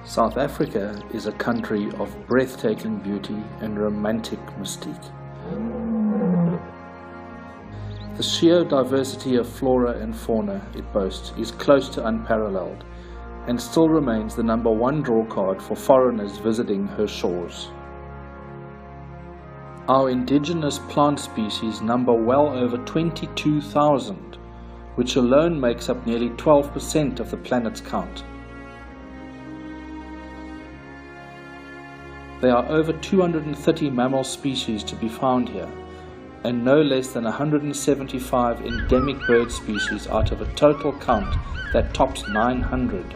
South Africa is a country of breathtaking beauty and romantic mystique. The sheer diversity of flora and fauna it boasts is close to unparalleled, and still remains the #1 drawcard for foreigners visiting her shores. Our indigenous plant species number well over 22,000, which alone makes up nearly 12% of the planet's count. There are over 230 mammal species to be found here, and no less than 175 endemic bird species out of a total count that tops 900.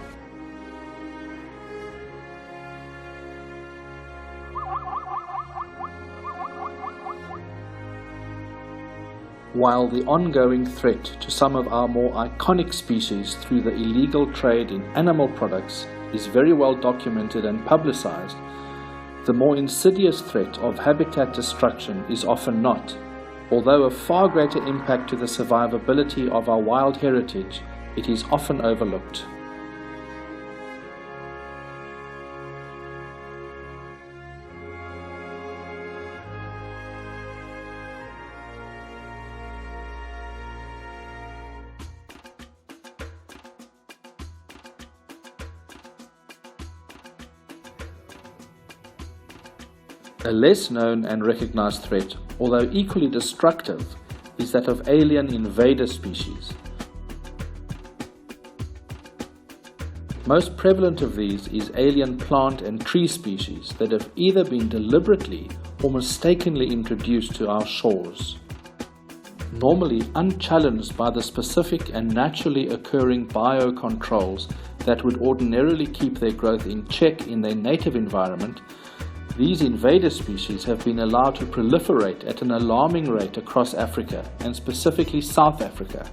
While the ongoing threat to some of our more iconic species through the illegal trade in animal products is very well documented and publicized, the more insidious threat of habitat destruction is often not, although a far greater impact to the survivability of our wild heritage, it is often overlooked. A less known and recognized threat, although equally destructive, is that of alien invader species. Most prevalent of these is alien plant and tree species that have either been deliberately or mistakenly introduced to our shores. Normally unchallenged by the specific and naturally occurring biocontrols that would ordinarily keep their growth in check in their native environment, these invader species have been allowed to proliferate at an alarming rate across Africa, and specifically South Africa.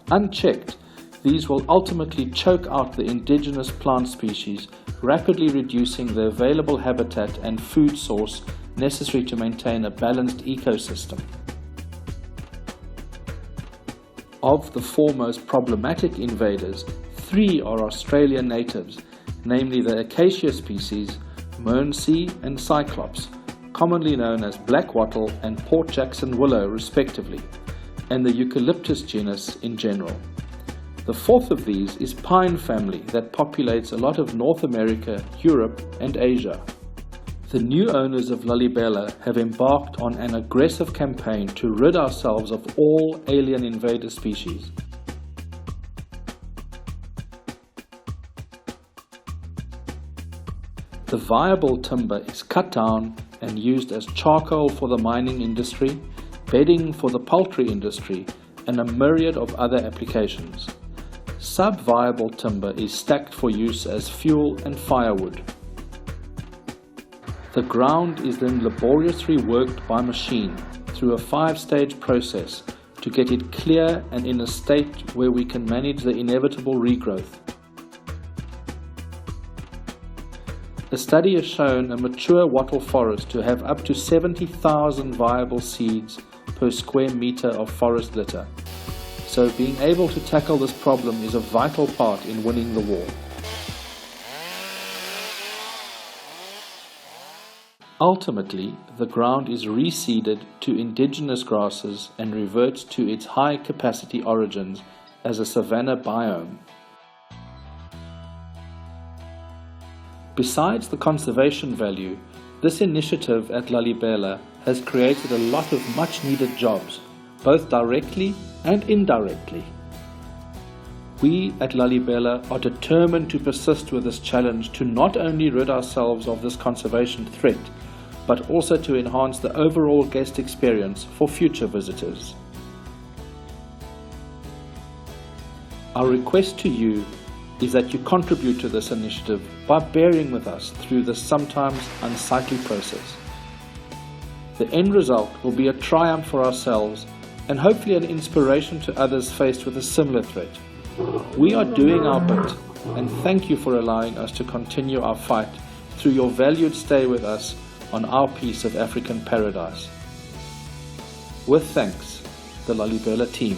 Unchecked, these will ultimately choke out the indigenous plant species, rapidly reducing the available habitat and food source necessary to maintain a balanced ecosystem. Of the four most problematic invaders, 3 are Australian natives, namely the acacia species, Mearnsea and Cyclops, commonly known as black wattle and Port Jackson willow respectively, and the eucalyptus genus in general. The fourth of these is pine family that populates a lot of North America, Europe and Asia. The new owners of Lalibela have embarked on an aggressive campaign to rid ourselves of all alien invader species. The viable timber is cut down and used as charcoal for the mining industry, bedding for the poultry industry, and a myriad of other applications. Sub-viable timber is stacked for use as fuel and firewood. The ground is then laboriously worked by machine through a 5-stage process to get it clear and in a state where we can manage the inevitable regrowth. A study has shown a mature wattle forest to have up to 70,000 viable seeds per square meter of forest litter, so being able to tackle this problem is a vital part in winning the war. Ultimately, the ground is reseeded to indigenous grasses and reverts to its high-capacity origins as a savanna biome. Besides the conservation value, this initiative at Lalibela has created a lot of much-needed jobs, both directly and indirectly. We at Lalibela are determined to persist with this challenge to not only rid ourselves of this conservation threat, but also to enhance the overall guest experience for future visitors. Our request to you is that you contribute to this initiative by bearing with us through this sometimes unsightly process. The end result will be a triumph for ourselves and hopefully an inspiration to others faced with a similar threat. We are doing our bit, and thank you for allowing us to continue our fight through your valued stay with us on our piece of African paradise. With thanks, the Lalibela team.